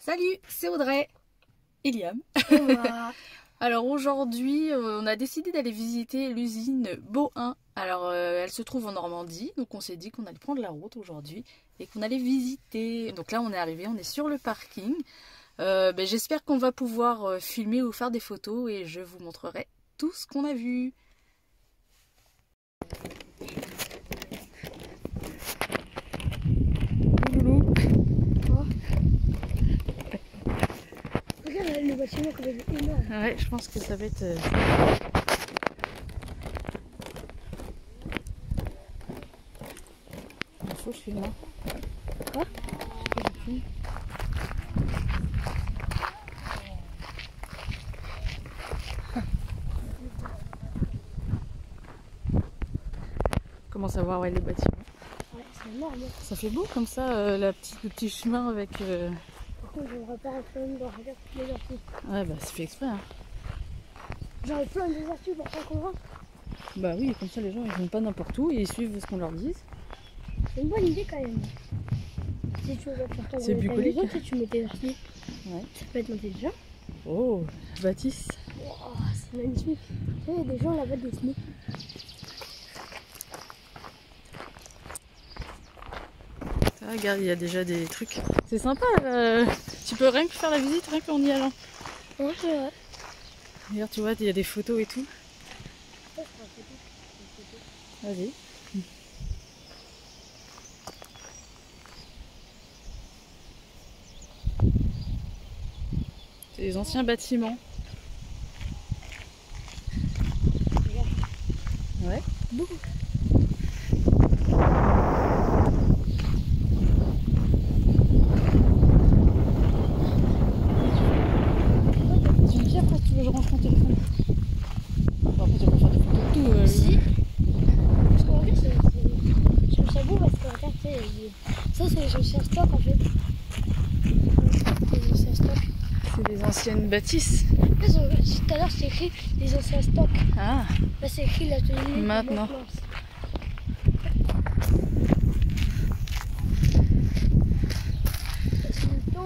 Salut, c'est Audrey et Liam. Alors aujourd'hui, on a décidé d'aller visiter l'usine Bohain. Alors elle se trouve en Normandie, donc on s'est dit qu'on allait prendre la route aujourd'hui et qu'on allait visiter. Donc là on est arrivé, on est sur le parking. J'espère qu'on va pouvoir filmer ou faire des photos et je vous montrerai tout ce qu'on a vu. Loulou. Regarde le bâtiment comme il est énorme. Ouais, je pense que ça va être... Il faut que je filme. Quoi? Je filme. Comment savoir où est le bâtiment? Ouais, c'est énorme. Ça fait beau comme ça, le petit chemin avec... Par contre, j'aimerais pas rentrer dedans. Regarde toutes les archives. Ouais, bah c'est fait exprès. Hein. J'aurais plein des archives pour pas qu'on rentre. Bah oui, comme ça les gens ils vont pas n'importe où et ils suivent ce qu'on leur dit. C'est une bonne idée quand même. Si tu veux faire ton C'est bucolique. maison, si tu mets tes archives, Ouais. ça peut être intelligent. Oh, bâtisse. Oh, c'est magnifique. Tu sais, il y a des gens là-bas dessinés. Ah, regarde, il y a déjà des trucs. C'est sympa. Tu peux rien que faire la visite, rien qu'en y allant. Ouais, c'est vrai. Regarde, tu vois, il y a des photos et tout. Vas-y. C'est des anciens bâtiments. Regarde. Ouais. Beaucoup. Tu me dis après si tu veux que je range ton téléphone. Bon, après, tu vas pas faire des photos de tout. Si. Parce que regarde, je trouve ça beau parce que regarde, tu sais, ça c'est les anciens stocks en fait. Les anciens stocks. C'est des anciennes bâtisses. Là, tout à l'heure c'est écrit les anciens stocks. Ah, Là c'est écrit l'atelier. Maintenant. C'est le temps.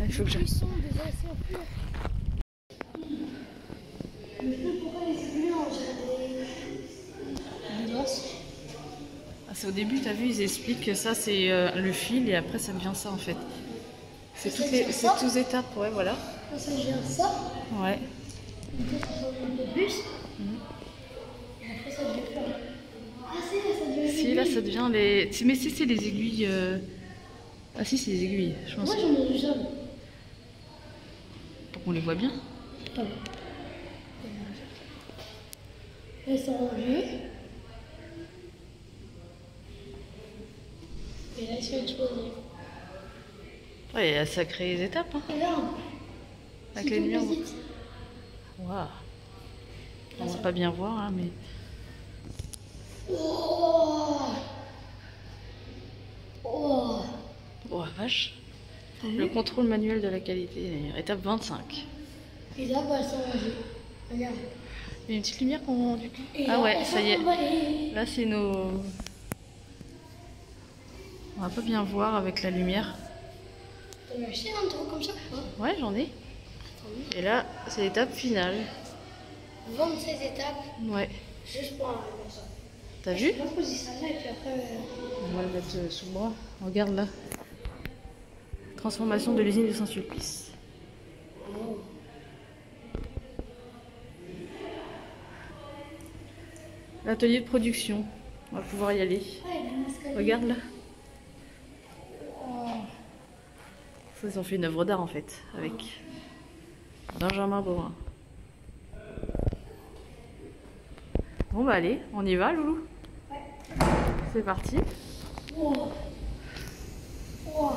il faut que je... Ils sont des anciens fleurs. Pourquoi les fleurs on dirait des glaces? Ah, c'est au début, t'as vu, ils expliquent que ça c'est le fil et après ça devient ça en fait. C'est toutes étapes, ouais, voilà. Là ça devient ça. Ouais. Après ça devient le bus. Et après ça devient quoi? Ah si, là ça devient les Si, là aiguilles. ça devient les. Mais si, c'est les aiguilles. Ah, si, c'est les aiguilles, je pense. Moi j'en ai vu ça. Pour qu'on les voit bien. Attends. Elles sont rangées. Et là, ils sont exposés. Ouais, il y a sacrées étapes, hein. Regarde. Avec les lumières. Waouh. On va pas bien voir, hein, mais. Oh. Oh. Oh, vache. T'as vu? Le contrôle manuel de la qualité, d'ailleurs. Étape 25. Et là, bah, elles sont rangées. Regarde. Il y a une petite lumière qu'on du coup. Et Ah là, ouais, elles ça sont y est. emballées. Là, c'est nos. On va pas bien voir avec la lumière. T'en as acheté un truc comme ça? Ouais, j'en ai. Et là, c'est l'étape finale. 26 étapes. Ouais. Juste pour un comme ça. T'as vu? On va poser ça là et puis après. On va le mettre sous le bras. Regarde là. Transformation de l'usine de Saint-Sulpice. Oh. L'atelier de production. On va pouvoir y aller. Ouais, il y a un escalier. Regarde là. Oh. Ça, ils ont fait une œuvre d'art en fait. Avec Benjamin Bohain. Bon bah allez, on y va Loulou? Ouais. C'est parti. Oh. Oh.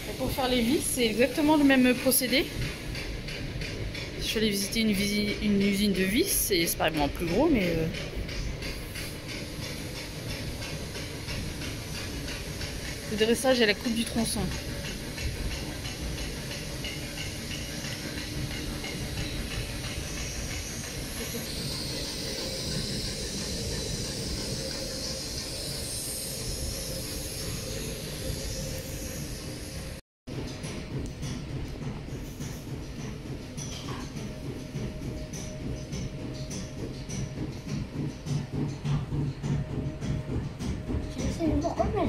Et pour faire les vis, c'est exactement le même procédé. Je suis allée visiter une usine de vis, c'est pas vraiment plus gros, mais le dressage et la coupe du tronçon.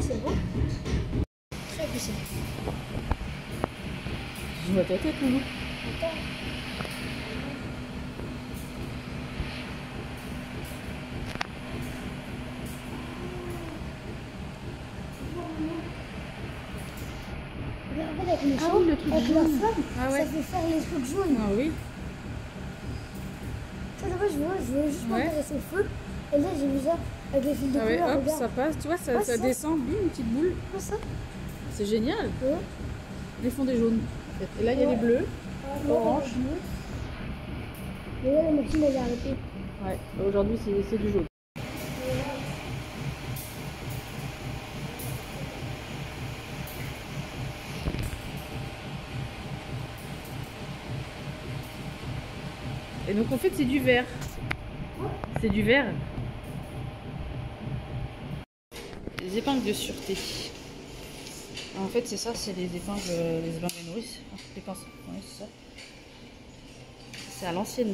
c'est beau. Très puissant. Je vois ta tête, Loulou. Attends. Regarde avec le Ah oui, le truc avec la jaune. flamme, Ah ouais. ça fait faire les trucs jaunes. Ah oui. Ça, d'abord, je veux juste Ouais. m'intéresser au feu. Et là, j'ai vu ça avec les fils de Ah ouais, couleur. hop, Regarde. ça passe. Tu vois, ça, Ouais, ça ça. descend, bim, une petite boule. Comme ça. C'est génial. Ouais. Les fonds des jaunes. En fait. Et là, il y a Ouais. les bleus. Ah, Orange. Et là, la machine, elle est arrêtée. Ouais, aujourd'hui, c'est du jaune. Et donc, en fait, c'est du vert. C'est du vert. Les épingles de sûreté. En fait, c'est ça, c'est les épingles à nourrice. Les pinceaux. Ouais, c'est ça. C'est à l'ancienne.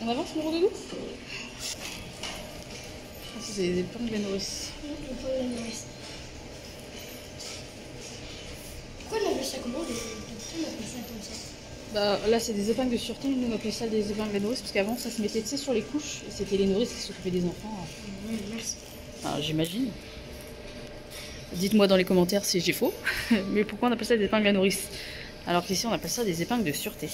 On avance, mon gros doudou? C'est les épingles à nourrice. Pourquoi on appelle ça comment? Pourquoi on appelle ça comme ça? Bah, là, c'est des épingles de sûreté. Nous, on appelle ça des épingles à nourrice parce qu'avant, ça se mettait, tu sais, sur les couches. Et c'était les nourrices qui s'occupaient des enfants. Merci. Enfin, j'imagine. Dites-moi dans les commentaires si j'ai faux. Mais pourquoi on appelle ça des épingles à nourrice? Alors qu'ici, on appelle ça des épingles de sûreté.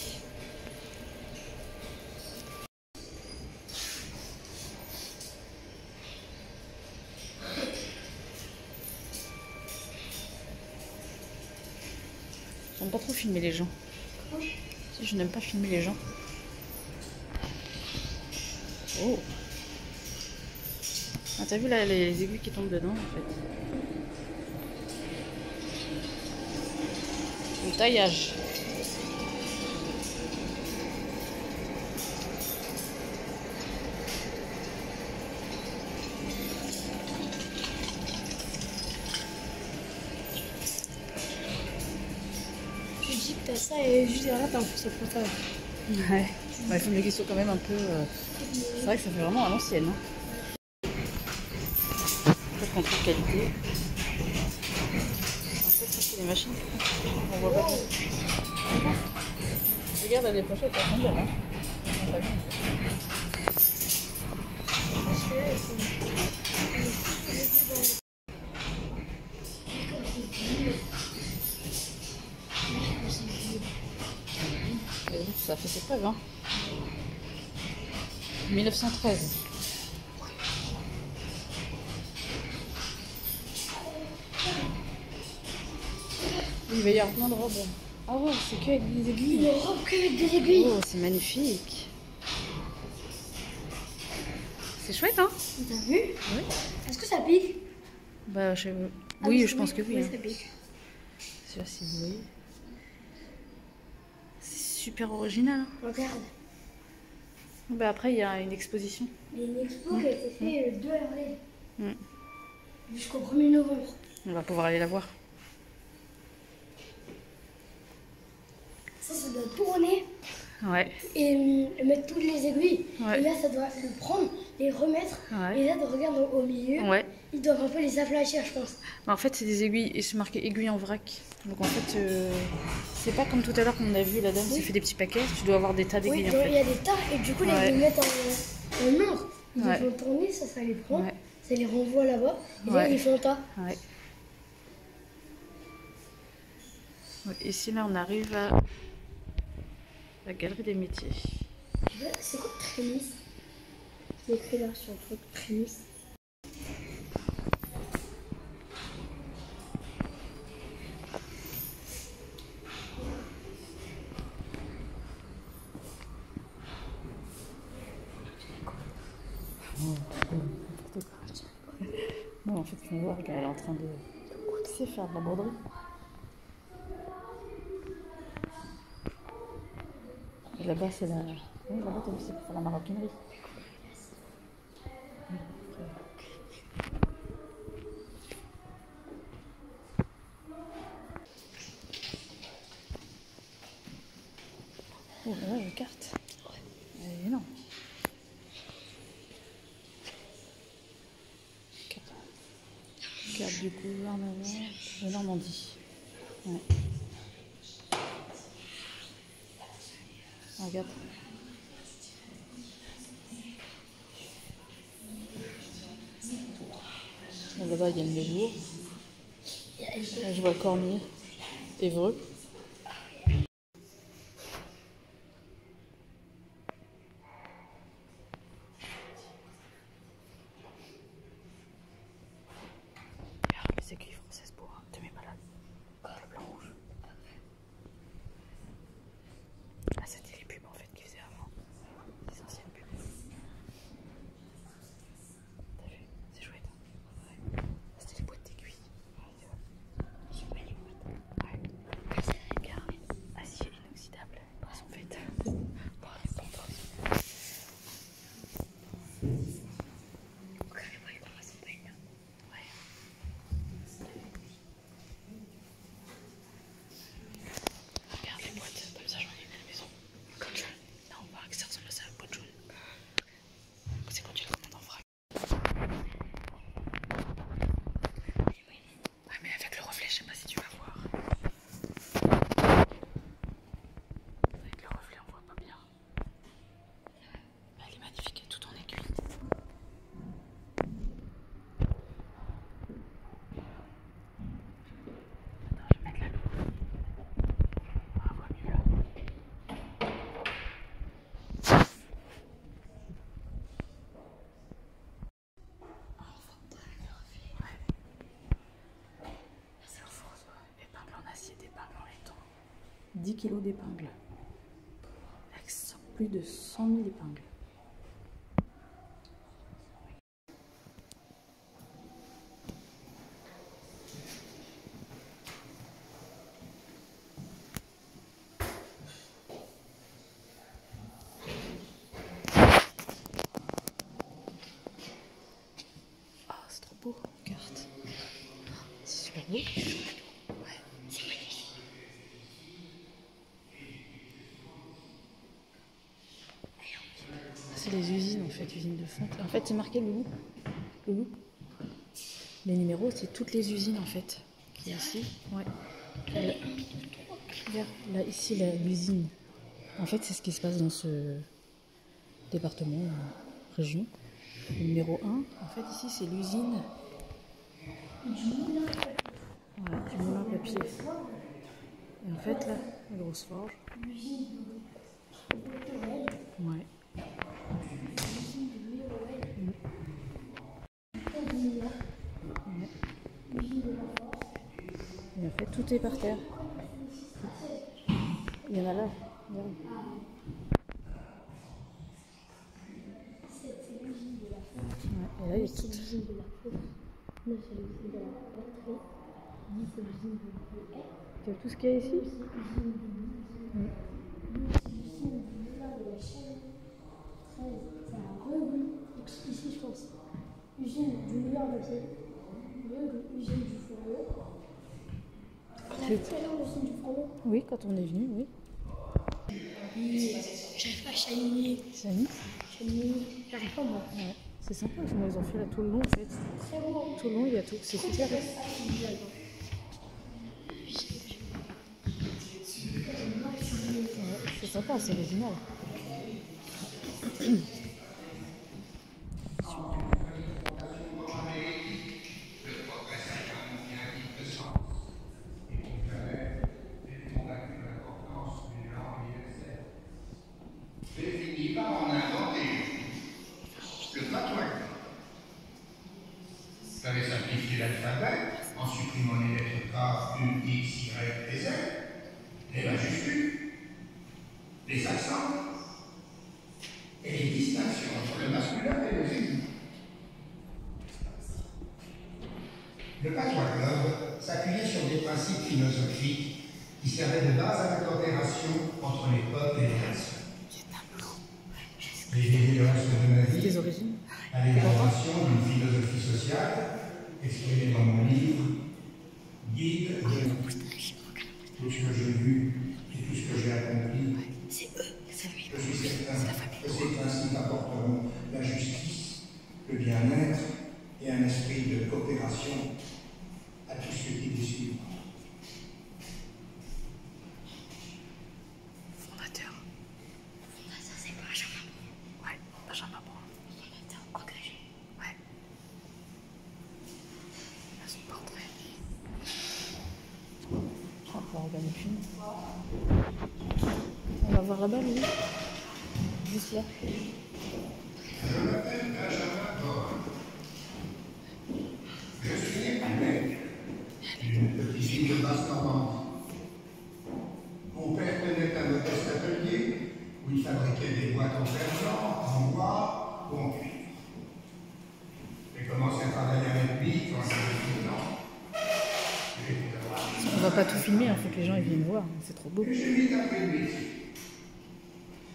J'aime pas trop filmer les gens. Je n'aime pas filmer les gens. Oh. Ah, t'as vu là les aiguilles qui tombent dedans en fait. Le taillage. Tu dis que t'as ça et juste derrière, t'as un faux ça pour ça. Ouais. Bah, il faut qu'ils soient quand même un peu. C'est vrai que ça fait vraiment à l'ancienne. Hein. Peut-être contrôle qualité. En fait, ça c'est les machines. On voit pas tout. Regarde les pochettes, elles sont belles. Hein. Elles sont pas bien. Mais bon, ça fait ses preuves. Hein. 1913. Il va y avoir plein de robes. Ah ouais, c'est que avec des aiguilles. Une robe que avec des aiguilles. Oh, c'est magnifique. C'est chouette, hein? T'as vu? Oui. Est-ce que ça pique? Bah, Ah oui, je pense que oui. Oui, Hein. ça pique. Je sais pas si vous voyez. C'est super original. Hein. Regarde. Bah, après, il y a une exposition. Il y a une expo qui a été faite le 2 avril. Mm. Jusqu'au 1er novembre. On va pouvoir aller la voir. Ça doit tourner Ouais. et mettre toutes les aiguilles. Ouais. Et là, ça doit le prendre, les remettre. Ouais. Et là, de regarder au milieu, Ouais. ils doivent un peu les aplatir, je pense. Bah, en fait, c'est des aiguilles et c'est marqué aiguille en vrac. Donc en fait, c'est pas comme tout à l'heure qu'on a vu la dame qui fait des petits paquets. Tu dois avoir des tas Oui, d'aiguilles donc, en il y fait. a des tas et du coup, là, Ouais. ils les mettent en nombre. Ils Ouais. les font tourner, ça les prend. Ouais. Ça les renvoie là-bas. Et là, Ouais. ils les font en tas. Ouais. Ouais, ici, là, on arrive à la galerie des métiers. C'est quoi prémisse? C'est écrit là sur le truc prémisse. Non, en fait, tu vas voir, elle est en train de tu sais, faire de la broderie. Et là-bas, c'est la. Oui, là-bas, t'as vu, c'est pour faire la maroquinerie. Oh là là, les cartes. Ouais. du gouvernement de Normandie. Ouais. Regarde. Là-bas, il y a le Nemours. Là, je vois Cormier, Évreux. Les aiguilles françaises pour de mes malades. Le blanc rouge. Ah, c'était les pubs en fait qu'ils faisaient avant. Les anciennes pubs. T'as vu? C'est chouette. Ouais. C'était les boîtes d'aiguilles. Ouais. Regarde, acier inoxydable. Elles sont faites. Regarde les boîtes, comme ça j'en ai une à la maison. Comme ça. Non, on va voir que ça ressemble à ça, la boîte jaune. C'est quand tu la commandes en vrac. Ah mais avec le reflet, je sais pas si tu vas voir. Avec le reflet, on voit pas bien. Mais elle est magnifique, tout en aiguille. Attends, je vais mettre la loupe. On voit mieux là. Épingle en acier, d'épingle en laiton. 10 kg d'épingles. Avec plus de 100 000 épingles. Ah, c'est trop beau, regarde. C'est super beau. Ouais, c'est magnifique. C'est les usines en fait, usines de fonte. En fait, c'est marqué Loulou. Loulou. Les numéros, c'est toutes les usines en fait. Qui est ici. Ouais. Là, ici, l'usine. En fait, c'est ce qui se passe dans ce département, région. Le numéro 1, en fait, ici, c'est l'usine. Voilà, du moulin à papier. Et en fait, là, la grosse forge. Ouais. Et en fait, tout est par terre. Il y en a là. Regarde. Ouais, et là, il y a tout. L'usine de la fausse. Là, c'est l'usine de la batterie. Là, c'est l'usine de la. Tu vois tout ce qu'il y a ici? L'usine de la chaîne 13, c'est un Reugle. Ici, je pense. Usine du meilleur papier. Reugle, usine du fourneau. On a vu tout à l'heure l'usine du fourneau. Oui, quand on est venu, oui. J'arrive pas à Chaligny. Chaligny. J'arrive pas, moi. Ouais. C'est sympa, ils ont fait là tout le long en fait. Très beau. Tout le long, il y a tout. C'est super. C'est sympa, c'est original. Vous avez simplifié l'alphabet en supprimant les lettres K, U, X, Y et Z, les majuscules, les accents et les distinctions entre le masculin et le féminin. Le patois club s'appuyait sur des principes philosophiques qui servaient de base à la coopération entre les peuples et les nations. Les délirances de ma vie, Des origines. à l'élaboration d'une philosophie sociale exprimée dans mon livre Guide de tout ce que j'ai vu et tout ce que j'ai accompli. Je suis certain que ces principes apporteront la justice, le bien-être et un esprit de coopération On regarde le film. On va voir là-bas, lui. Juste là. Je m'appelle Benjamin Borin. Je suis né à Lille, une petite ville de Basse-Normandie. Mon père tenait un modeste atelier où il fabriquait des boîtes en fer-blanc, en bois ou en cuivre. J'ai commencé à travailler avec lui quand j'avais 12 ans. On va pas tout filmer, il faut que les gens ils viennent voir. C'est trop beau. J'ai vite appris le métier.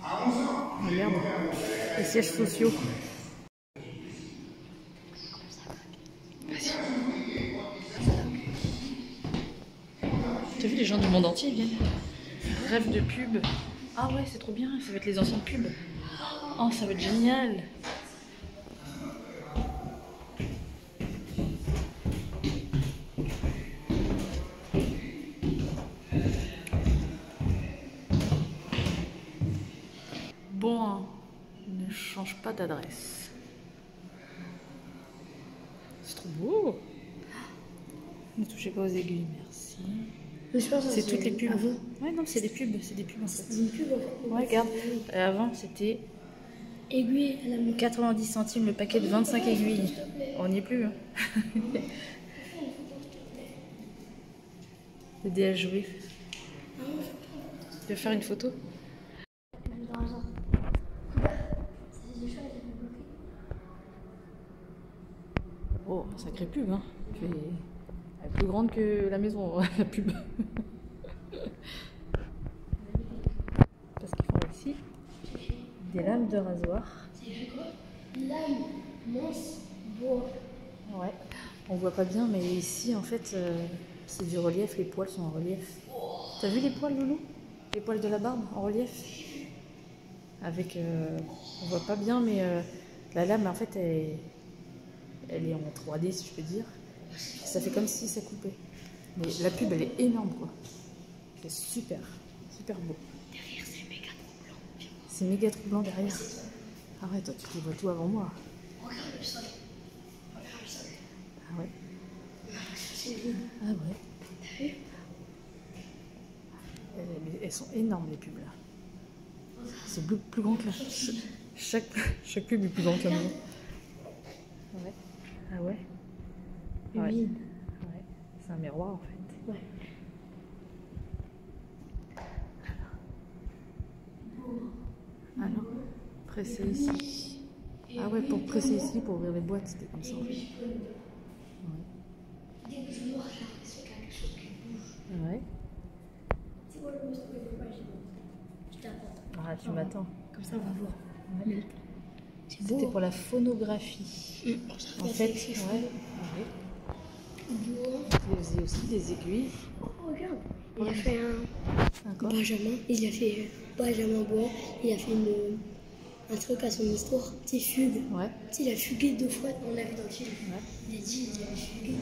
À 11 ans, Regarde, les sièges sociaux. T'as vu, les gens du monde entier viennent. Rêve de pub. Ah ouais, c'est trop bien, ça va être les anciennes pubs. Oh, ça va être génial. Bon, hein, ne change pas d'adresse. C'est trop beau. Ne touchez pas aux aiguilles, merci. C'est toutes les pubs. Avant. Ouais, non, c'est des pubs, c'est des pubs en fait. C'est une pub en fait. Ouais, regarde. Avant, c'était Aiguille à la main. 90 centimes le paquet de 25 aiguilles. On n'y est plus. Hein. Le dé à jouer. Tu veux faire une photo? Oh, sacrée pub, hein. Elle est plus grande que la maison, la pub. Parce qu'ils font ici des lames de rasoir. C'est quoi? Lame, mince, bois. Ouais, on voit pas bien, mais ici en fait c'est du relief, les poils sont en relief. T'as vu les poils, Loulou? Les poils de la barbe en relief? Avec, on voit pas bien, mais la lame en fait elle est en 3D si je peux dire. Ça fait comme si ça coupait. Mais la pub elle est énorme quoi. C'est super, super beau. Derrière, c'est méga troublant. C'est méga troublant derrière. Arrête, toi tu vois tout avant moi. Regarde le sol. Regarde le sol. Ah ouais. C'est vide. Ah ouais. T'as vu? Elles sont énormes les pubs là. C'est plus grand que la... Chaque pub est plus grand que la mienne. Ouais. Ah ouais. Ouais. Vide. Ouais. C'est un miroir en fait. Ouais. Alors, presser ici. Ah ouais, pour presser ici, pour ouvrir les boîtes, c'était comme ça en fait. Ouais. Dès que je me regarde, c'est quelque chose qui bouge. Ouais. C'est quoi le monstre que je vois pas? Je t'attends. Ah, tu m'attends. Comme ça, on va voir. Ouais. C'était pour la phonographie. En fait, ouais. Il faisait aussi des aiguilles. Oh, regarde, il a fait D'accord. Benjamin, il a fait Benjamin Bois, il a fait un truc à son histoire, petit fugue. Ouais. Tu sais, il a fugué 2 fois, on l'a vu dans le film. Ouais. Il a dit il avait fugué.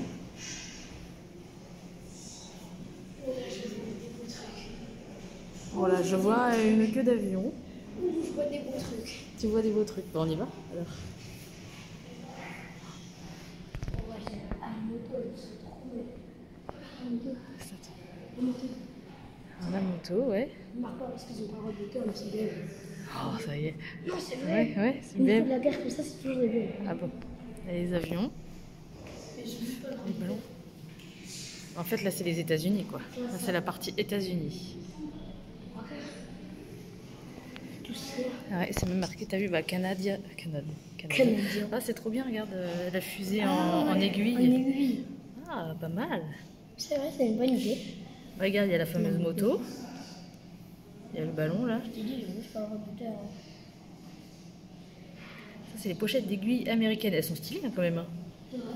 Voilà, je vois une queue d'avion. Je vois des beaux trucs. Tu vois des beaux trucs. Bon, on y va alors. On va aller à la moto, elle se trouve. La moto. La moto. La moto, ouais. Marque pas parce qu'ils ont pas le droit de moteur, mais c'est bien. Oh, ça y est. Non, c'est vrai. Ouais, ouais, c'est Une fois bien. de la guerre comme ça, c'est toujours des belles. Ah bon. Et les avions, Mais je veux pas le les ballons. En fait, là, c'est les États-Unis, quoi. Là, c'est la partie États-Unis. tout ça. Ouais, c'est même marqué, t'as vu, bah, Canadien. Canadien. Ah, c'est trop bien, regarde, la fusée en aiguille. En aiguille. Ah, pas mal. C'est vrai, c'est une bonne idée. Regarde, il y a la fameuse moto. Il y a le ballon, là. Je t'ai dit, je veux pas avoir de moteur. Ça, c'est les pochettes d'aiguilles américaines. Elles sont stylées, hein, quand même.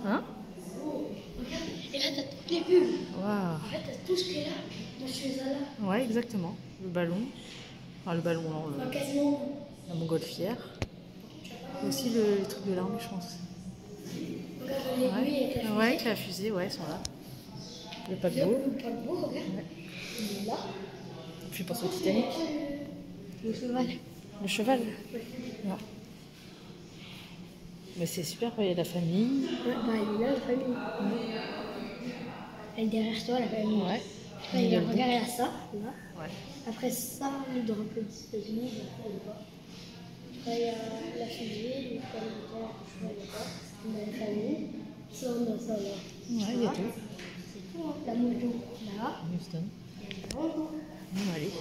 Hein? Et là, t'as toutes les pubs. Waouh. En fait, t'as tout ce qui est là, dans ce là. Ouais, exactement. Le ballon. Enfin, le ballon, non. Enfin, quasiment. La montgolfière. Et aussi le truc de l'armée, je pense. Regarde l'aiguille avec la fusée. Ouais, avec la fusée, ouais, elles sont là. Le paquebot. Le paquebot, regarde. Ouais. Il est là. Je pense au Titanic. Le cheval. Le cheval? Non. Mais c'est super, il y a la famille. Ouais, bah, il est là, la famille. Elle est derrière toi, la famille. Ouais. Là, il y a ça, là. Ouais. Après ça, le drapeau des États-Unis, il n'y a pas. Après, il y a la fusée, le parlementaire, je crois, il n'y a pas. On a la famille. Ça, on a ça là. Ouais, il y a tout. C'est tout, hein. La moto, là. Houston. Bonjour. Bon, allez.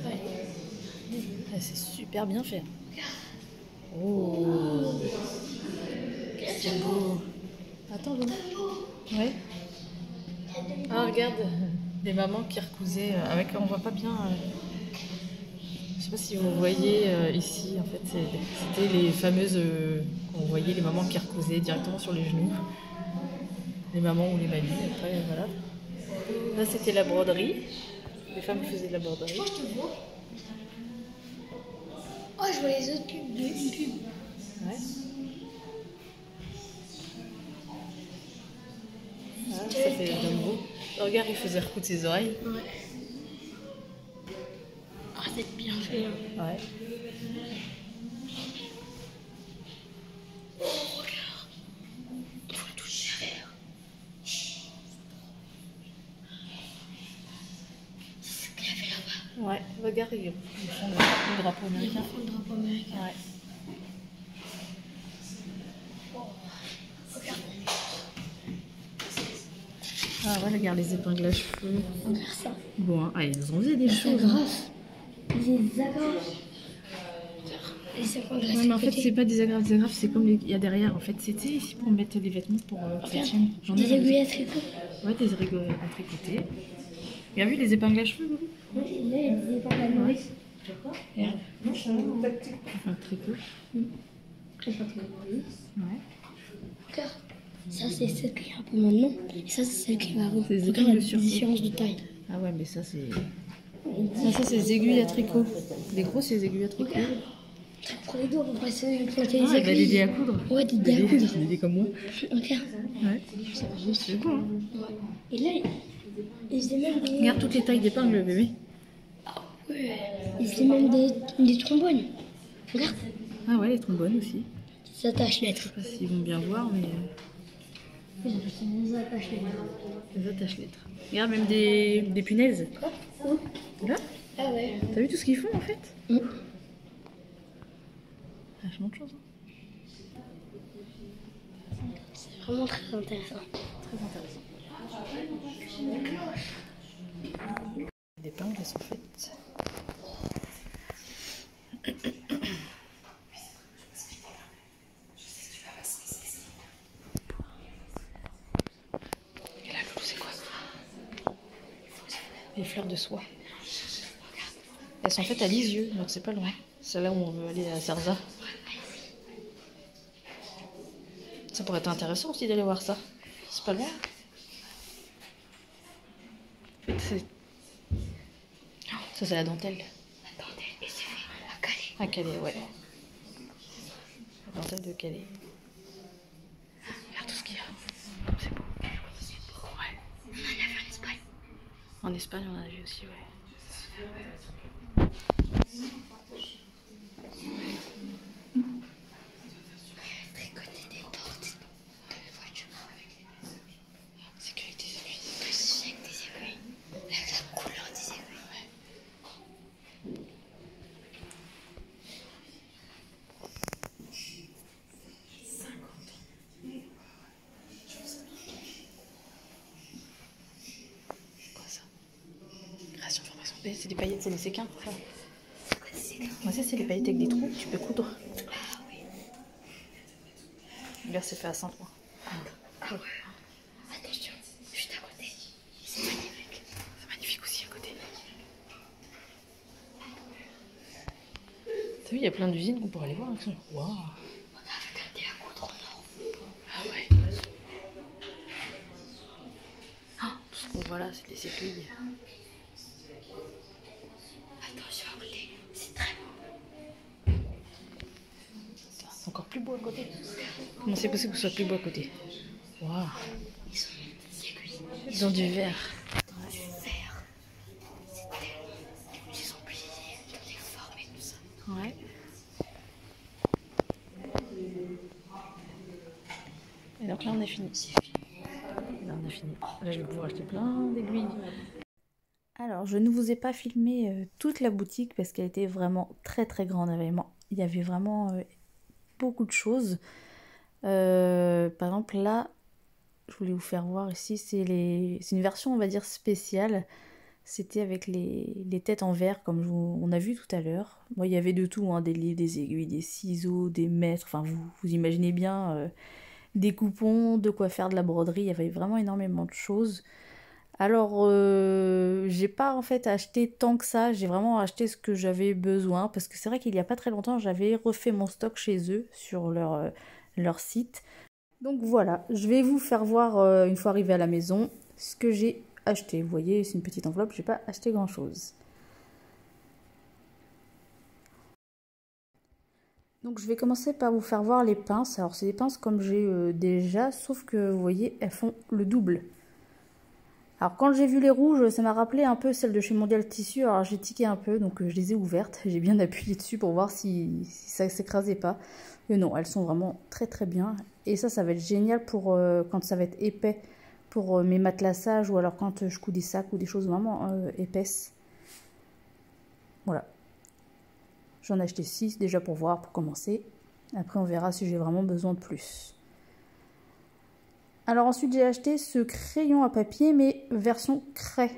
Ouais. Ah, c'est super bien fait. Oh. C'est beau. Attends, bon. Ouais. Ah, regarde. Des mamans qui recousaient avec. On voit pas bien. Je sais pas si vous voyez ici. En fait, c'était les fameuses. On voyait les mamans qui recousaient directement sur les genoux. Les mamans ou les mamies. Après, voilà. Là, c'était la broderie. Les femmes qui faisaient de la broderie. Je te vois. Oh, je vois les autres pubs une pub. Ouais. Ah, ça fait Dumbo. Regarde, il faisait recoudre ses oreilles. Ouais. Ah, c'est bien fait. Hein. Ouais. Oh, regarde. Il faut tout faire. C'est ce qu'il y avait là-bas. Ouais, regarde, ils font le drapeau américain. Ils font le drapeau américain. Ouais. Regarde. Ah ouais, regarde les épingles à cheveux. Regarde ça. Bon, hein. Ah, ils nous ont fait des Les choses. agrafes. Les agrafes. Les épingles à Ouais, mais en fait, côté. c'est pas des agrafes, c'est comme il y a derrière. En fait, c'était ici pour mettre les vêtements pour cette chaîne. J'en ai Des aiguilles à tricot. Ouais, des aiguilles à tricoter. Il y a vu les épingles à cheveux, Louis? Oui, là, il y a des épingles à nourrice. Regarde. Un tricot. Ouais. Regarde. Ça, c'est celle qui est un peu maintenant. Et ça, c'est celle qui va avant. C'est des Regarde épingles la sur différence de taille. Ah ouais, mais ça, c'est. Ça, c'est des aiguilles à tricot. Les gros, c'est des aiguilles à tricot. Pour les dos, on va passer une planter Ah, les il va des aiguilles. dés à coudre. Ouais, des dés à coudre. Des dés comme moi. Regarde. Ouais. C'est beau, hein. Ouais. Et là, ils faisaient même des... Regarde toutes les tailles d'épingles, bébé. Ouais. Ils faisaient même des trombones. Regarde. Ah ouais, les trombones aussi. Ça attache lettres. Je sais pas s'ils vont bien voir, mais. C'est des attaches lettres. Les attaches lettres. Regarde, même des punaises. Là, Ah ouais. t'as vu tout ce qu'ils font en fait? Mm. Vachement de choses. Hein. C'est vraiment très intéressant. Très intéressant. Les épingles, elles sont faites. Et là, Loulou, c'est quoi? Les fleurs de soie. Elles sont faites à Lisieux, donc c'est pas loin. C'est là où on veut aller à Sarza. Ça pourrait être intéressant aussi d'aller voir ça. C'est pas loin. Ça, c'est la dentelle. La dentelle, et c'est fait à Calais. À Calais, ouais. La dentelle de Calais. Regarde tout ce qu'il y a. C'est beau. Ouais. On en a vu en Espagne. En Espagne, on en a vu aussi, ouais. Tricoter des portes de voiture. C'est qu'avec des aiguilles. C'est avec des aiguilles. Avec la couleur des aiguilles. Ouais. Quoi ça? Création de formation. C'est des paillettes, c'est des séquins, ça. Moi, ça, c'est les paillettes avec des trous, tu peux coudre. Ah oui. Regarde, c'est fait à Saint-Ouen. Ah ouais. Attention, juste à côté. C'est magnifique. C'est magnifique aussi à côté. T'as vu, il y a plein d'usines qu'on pourrait aller voir. Waouh. On a regardé à coudre en or. Ah ouais. Ah, tout ce qu'on voit là, c'est des aiguilles. Attention à côté, c'est très beau. C'est encore plus beau à côté. Comment c'est possible que ce soit plus beau à côté? Waouh. Ils ont des aiguilles. Ils ont du verre. Du verre. C'était. Ils ont plié, ils ont déformé tout ça. Ouais. Et donc là, on a fini. C'est fini. Là, on a fini. Là, je vais pouvoir acheter plein d'aiguilles. Alors, je ne vous ai pas filmé toute la boutique parce qu'elle était vraiment très très grande. Il y avait vraiment beaucoup de choses. Par exemple, là, je voulais vous faire voir ici, c'est une version, on va dire, spéciale. C'était avec les têtes en verre, comme on a vu tout à l'heure. Moi, il y avait de tout, hein, des livres, des aiguilles, des ciseaux, des mètres. Enfin, vous imaginez bien, des coupons, de quoi faire de la broderie. Il y avait vraiment énormément de choses. Alors, j'ai pas en fait acheté tant que ça. J'ai vraiment acheté ce que j'avais besoin. Parce que c'est vrai qu'il y a pas très longtemps, j'avais refait mon stock chez eux, sur leur site. Donc voilà, je vais vous faire voir, une fois arrivé à la maison, ce que j'ai acheté. Vous voyez, c'est une petite enveloppe, j'ai pas acheté grand chose. Donc je vais commencer par vous faire voir les pinces. Alors c'est des pinces comme j'ai déjà, sauf que vous voyez, elles font le double. Alors quand j'ai vu les rouges, ça m'a rappelé un peu celles de chez Mondial Tissu. Alors j'ai tiqué un peu, donc je les ai ouvertes. J'ai bien appuyé dessus pour voir si ça ne s'écrasait pas. Mais non, elles sont vraiment très très bien. Et ça va être génial pour quand ça va être épais, pour mes matelassages, ou alors quand je couds des sacs ou des choses vraiment épaisses. Voilà. J'en ai acheté 6 déjà pour voir, pour commencer. Après on verra si j'ai vraiment besoin de plus. Alors ensuite j'ai acheté ce crayon à papier, mais version craie.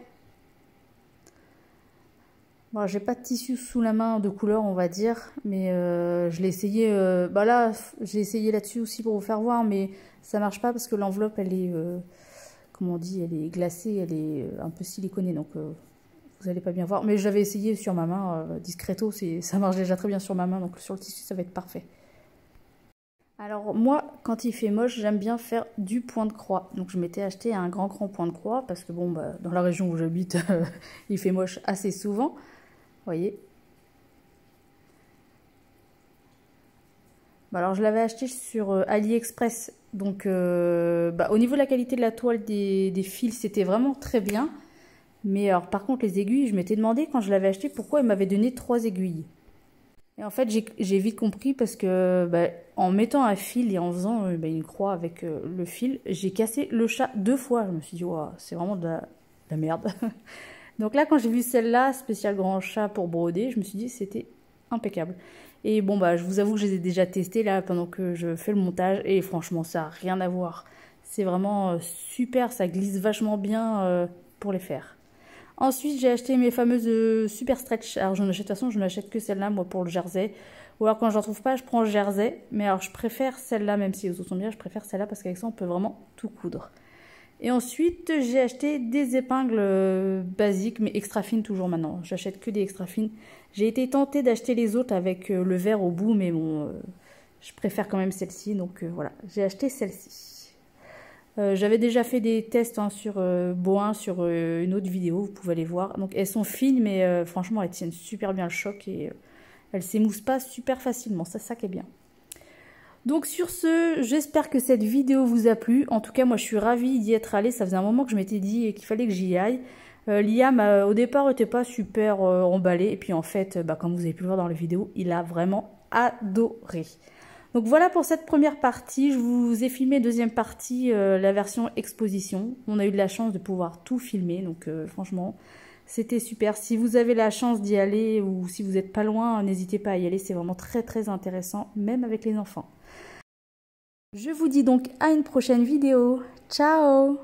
Bon, j'ai pas de tissu sous la main de couleur, on va dire, mais je l'ai essayé. Bah là, j'ai essayé là-dessus aussi pour vous faire voir, mais ça marche pas parce que l'enveloppe, elle est, comment on dit, elle est glacée, elle est un peu siliconée, donc vous allez pas bien voir. Mais j'avais essayé sur ma main, discreto, ça marche déjà très bien sur ma main, donc sur le tissu, ça va être parfait. Alors moi, quand il fait moche, j'aime bien faire du point de croix. Donc je m'étais acheté un grand point de croix parce que bon, bah, dans la région où j'habite, il fait moche assez souvent. Vous voyez. Bah, alors je l'avais acheté sur AliExpress. Donc bah, au niveau de la qualité de la toile des fils, c'était vraiment très bien. Mais alors par contre les aiguilles, je m'étais demandé quand je l'avais acheté pourquoi il m'avait donné 3 aiguilles. Et en fait, j'ai vite compris parce que bah, en mettant un fil et en faisant bah, une croix avec le fil, j'ai cassé le chat 2 fois. Je me suis dit, oh, c'est vraiment de la merde. Donc là, quand j'ai vu celle-là, spécial grand chat pour broder, je me suis dit c'était impeccable. Et bon, bah, je vous avoue que je les ai déjà testés là pendant que je fais le montage. Et franchement, ça n'a rien à voir. C'est vraiment super, ça glisse vachement bien pour les faire. Ensuite, j'ai acheté mes fameuses Super Stretch. Alors, de toute façon, je n'achète que celle-là, moi, pour le jersey. Ou alors, quand j'en trouve pas, je prends le jersey. Mais alors, je préfère celle-là, même si les autres sont bien, je préfère celle-là parce qu'avec ça, on peut vraiment tout coudre. Et ensuite, j'ai acheté des épingles basiques, mais extra fines toujours maintenant. J'achète que des extra fines. J'ai été tentée d'acheter les autres avec le vert au bout, mais bon, je préfère quand même celle-ci. Donc, voilà, j'ai acheté celle-ci. J'avais déjà fait des tests hein, sur Boin, sur une autre vidéo, vous pouvez aller voir. Donc elles sont fines, mais franchement elles tiennent super bien le choc et elles s'émoussent pas super facilement, c'est ça qui est bien. Donc sur ce, j'espère que cette vidéo vous a plu. En tout cas, moi je suis ravie d'y être allée, ça faisait un moment que je m'étais dit qu'il fallait que j'y aille. Liam au départ n'était pas super emballé, et puis en fait, bah, comme vous avez pu le voir dans la vidéo, il a vraiment adoré. Donc voilà pour cette première partie, je vous ai filmé deuxième partie, la version exposition. On a eu de la chance de pouvoir tout filmer, donc franchement c'était super. Si vous avez la chance d'y aller ou si vous n'êtes pas loin, n'hésitez pas à y aller, c'est vraiment très très intéressant, même avec les enfants. Je vous dis donc à une prochaine vidéo, ciao!